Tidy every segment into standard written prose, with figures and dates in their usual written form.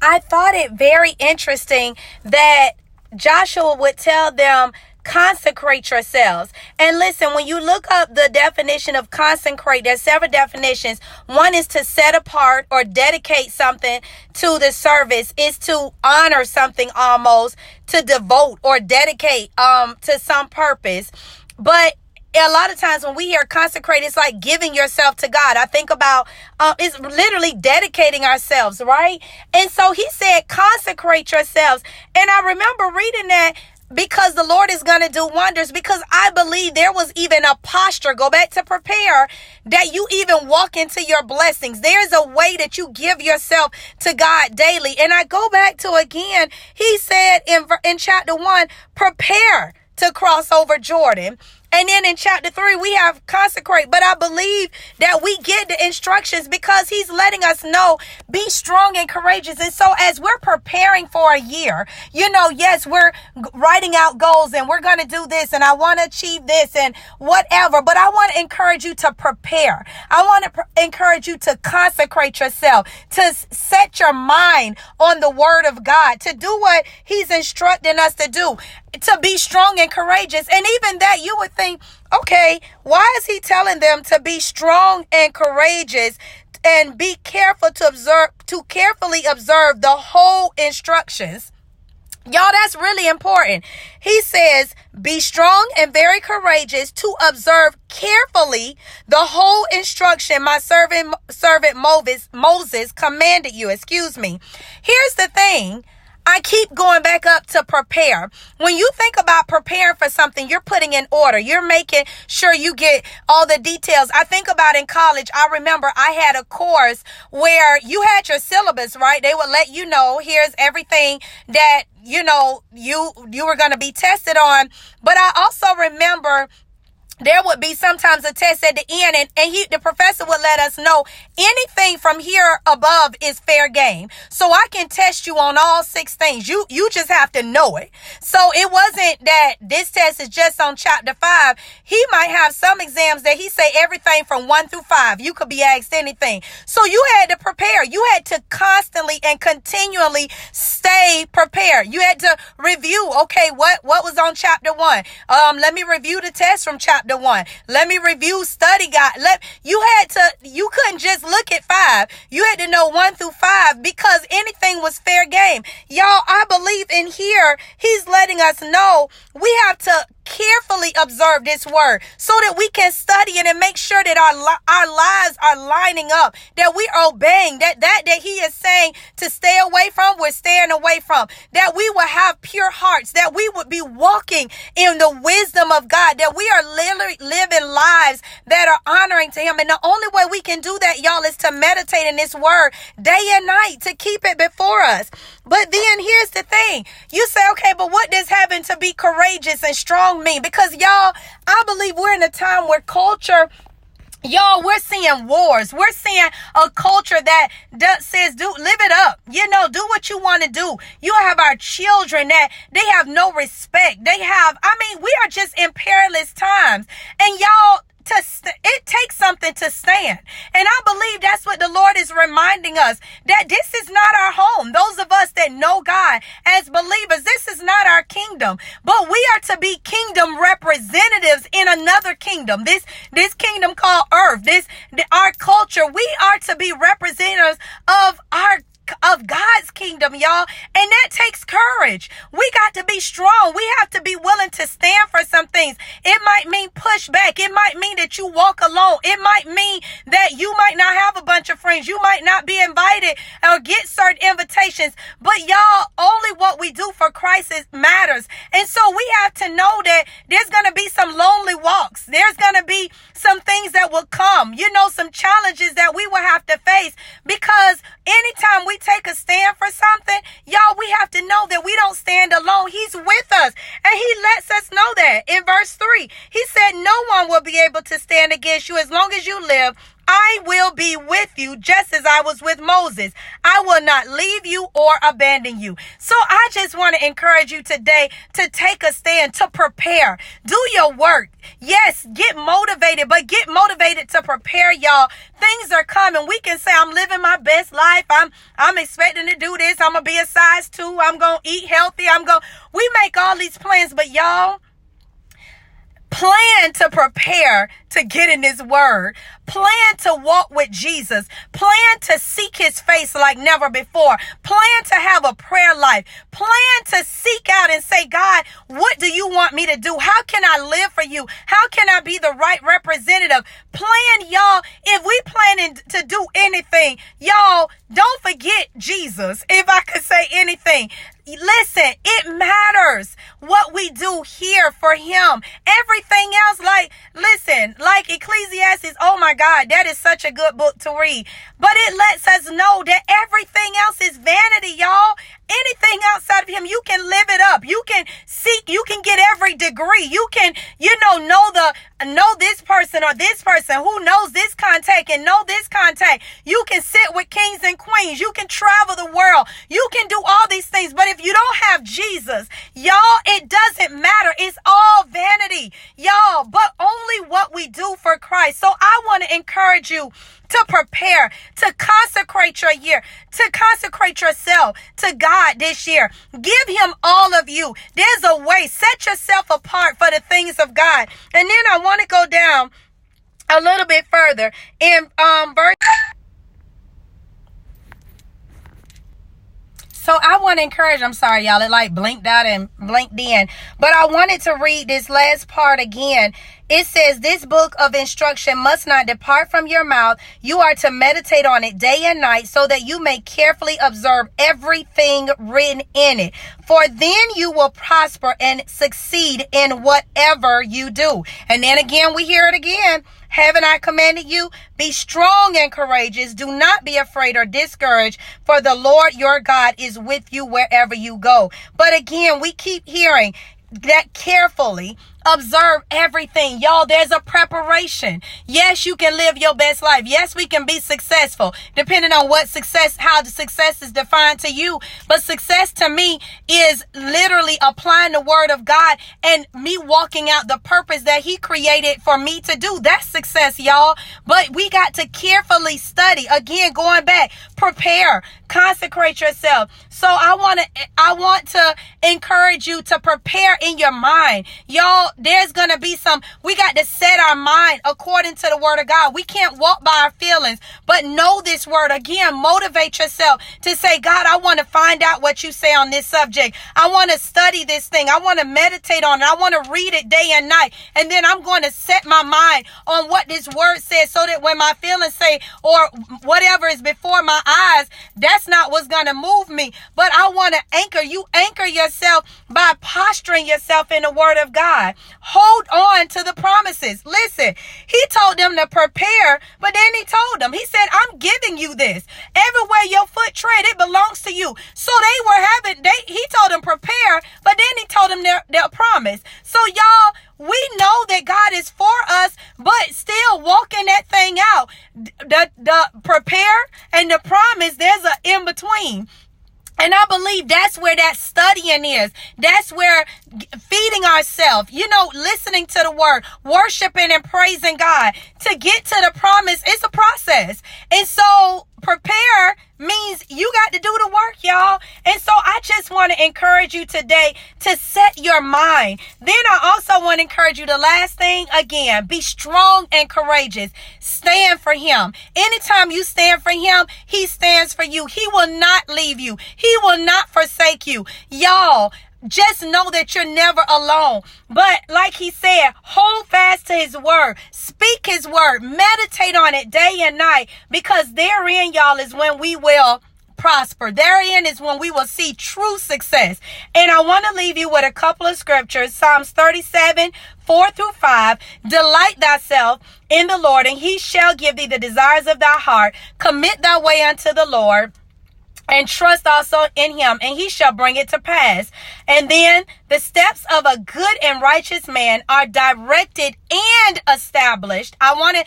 I thought it very interesting that Joshua would tell them, consecrate yourselves. And listen, when you look up the definition of consecrate, there's several definitions. One is to set apart or dedicate something to the service, is to honor something, almost to devote or dedicate to some purpose. But a lot of times when we hear consecrate, it's like giving yourself to God. I think about it's literally dedicating ourselves, right? And so he said, consecrate yourselves. And I remember reading that because the Lord is going to do wonders, because I believe there was even a posture, go back to prepare, that you even walk into your blessings. There's a way that you give yourself to God daily. And I go back to, again, he said in chapter 1, prepare to cross over Jordan. And then in chapter 3, we have consecrate. But I believe that we get the instructions because he's letting us know, be strong and courageous. And so as we're preparing for a year, yes, we're writing out goals and we're going to do this and I want to achieve this and whatever. But I want to encourage you to prepare. I want to encourage you to consecrate yourself, to set your mind on the word of God, to do what he's instructing us to do, to be strong and courageous. And even that, you would think, okay, why is he telling them to be strong and courageous and be careful to carefully observe the whole instructions? Y'all, that's really important. He says, be strong and very courageous to observe carefully the whole instruction my servant Moses commanded you. Here's the thing. I keep going back up to prepare. When you think about preparing for something, you're putting in order. You're making sure you get all the details. I think about in college, I remember I had a course where you had your syllabus, right? They would let you know, here's everything that, you were going to be tested on. But I also remember there would be sometimes a test at the end, and the professor would let us know anything from here above is fair game. So I can test you on all 6 things. You just have to know it. So it wasn't that this test is just on chapter 5. He might have some exams that he say everything from 1 through 5. You could be asked anything. So you had to prepare. You had to constantly and continually stay prepared. You had to review. Okay, what was on chapter 1? Let me review the test from chapter 1. Let me review study guide. You couldn't just look at 5. You had to know 1 through 5 because anything was fair game. Y'all, I believe in here, he's letting us know we have to carefully observe this word so that we can study it and make sure that our lives are lining up, that we are obeying, that he is saying to stay away from, we're staying away from, that we will have pure hearts, that we would be walking in the wisdom of God, that we are literally living lives that are honoring to him. And the only way we can do that, y'all, is to meditate in this word day and night, to keep it before us. But then here's the thing. You say, okay, but what does having to be courageous and strong mean? Because y'all, I believe we're in a time where culture, y'all, we're seeing wars. We're seeing a culture that says, live it up. Do what you want to do. You have our children that they have no respect. We are just in perilous times. And y'all, it takes something to stand. And I believe that's what the Lord is reminding us, that this is not our home. Those of us that know God as believers, this is not our kingdom, but we are to be kingdom representatives in another kingdom. This kingdom called earth, our culture, we are to be representatives of God's kingdom, y'all. And that takes courage. We got to be strong. We have to be willing to stand for some things. It might mean pushback. It might mean that you walk alone. It might mean that you might not have a bunch of friends. You might not be invited or get certain invitations. But y'all, only what we do for Christ matters. And so we have to know that there's going to be some lonely walks. There's going to be some things that will come, some challenges that we will have to face, because anytime we take a stand for something, y'all, we have to know that we don't stand alone. He's with us, and he lets us know that in verse 3. He said, no one will be able to stand against you as long as you live. I will be with you just as I was with Moses. I will not leave you or abandon you. So I just want to encourage you today to take a stand, to prepare. Do your work. Yes, get motivated, but get motivated to prepare, y'all. Things are coming. We can say, I'm living my best life. I'm expecting to do this. I'm going to be a size 2. I'm going to eat healthy. We make all these plans, but y'all, plan to prepare to get in his word. Plan to walk with Jesus. Plan to seek his face like never before. Plan to have a prayer life. Plan to seek out and say, God, what do you want me to do? How can I live for you? How can I be the right representative? Plan, y'all. If we planning to do anything, y'all, don't forget Jesus. If I could say anything, listen, it matters what we do here for him. Everything else, like Ecclesiastes, oh my God, that is such a good book to read. But it lets us know that everything else is vanity, y'all. Anything outside of him, you can live it up. You can seek, you can get every degree. You can, know this person or this person who knows this contact and know this contact. You can sit with kings and queens. You can travel the world. You can do all these things. But if you don't have Jesus, y'all, it doesn't matter. It's all vanity, y'all, but only what we do for Christ. So I want to encourage you to prepare, to consecrate your year, to consecrate yourself to God this year. Give him all of you. There's a way. Set yourself apart for the things of God. And then I want to go down a little bit further in verse. So I want to encourage, I'm sorry, y'all, it blinked out and blinked in, but I wanted to read this last part again. It says, this book of instruction must not depart from your mouth. You are to meditate on it day and night so that you may carefully observe everything written in it. For then you will prosper and succeed in whatever you do. And then again, we hear it again. Haven't I commanded you? Be strong and courageous. Do not be afraid or discouraged, for the Lord your God is with you wherever you go. But again, we keep hearing that carefully observe everything. Y'all, there's a preparation. Yes, you can live your best life. Yes, we can be successful, depending on how the success is defined to you. But success to me is literally applying the word of God and me walking out the purpose that he created for me to do. That's success, y'all. But we got to carefully study. Again, going back, prepare, consecrate yourself. So I want to encourage you to prepare in your mind. Y'all, there's going to be we got to set our mind according to the word of God. We can't walk by our feelings, but know this word. Again, motivate yourself to say, God, I want to find out what you say on this subject. I want to study this thing. I want to meditate on it. I want to read it day and night. And then I'm going to set my mind on what this word says so that when my feelings say, or whatever is before my eyes, that's not what's going to move me. But I want to anchor yourself by posturing yourself in the word of God. Hold on to the promises. Listen, he told them to prepare, but then he told them, he said, I'm giving you this. Everywhere your foot tread, it belongs to you. So he told them prepare, but then he told them their promise. So y'all, we know that God is for us, but still walking that thing out. The prepare and the promise, there's an in between. And I believe that's where that studying is. That's where feeding ourselves, listening to the word, worshiping and praising God. To get to the promise, it's a process. And so prepare means you got to do the work, y'all. And so I just want to encourage you today to set your mind. Then I also want to encourage you, the last thing, again, be strong and courageous. Stand for him. Anytime you stand for him, he stands for you. He will not leave you. He will not forsake you. Y'all, just know that you're never alone. But like he said, hold fast to his word. Speak his word. Meditate on it day and night, because therein, y'all, is when we will prosper. Therein is when we will see true success. And I want to leave you with a couple of scriptures. Psalms 37, 4-5. Delight thyself in the Lord, and he shall give thee the desires of thy heart. Commit thy way unto the Lord, and trust also in him, and he shall bring it to pass. And then the steps of a good and righteous man are directed and established. I want to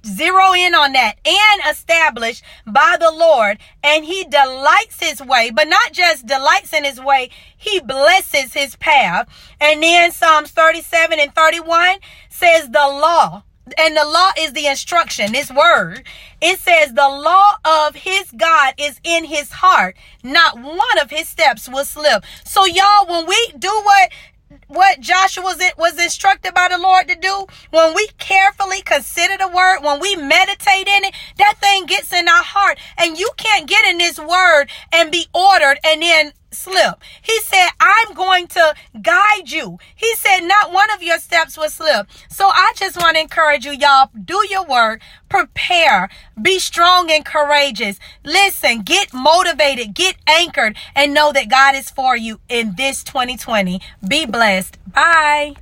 zero in on that. And established by the Lord. And he delights his way, but not just delights in his way, he blesses his path. And then Psalms 37 and 31 says the law. And the law is the instruction, this word. It says the law of his God is in his heart. Not one of his steps will slip. So y'all, when we do what Joshua was instructed by the Lord to do, when we carefully consider the word, when we meditate in it, that thing gets in our heart. And you can't get in this word and be ordered and then slip. He said, I'm going to guide you. He said, not one of your steps will slip. So I just want to encourage you, y'all, do your work, prepare, be strong and courageous. Listen, get motivated, get anchored, and know that God is for you in this 2020. Be blessed. Bye.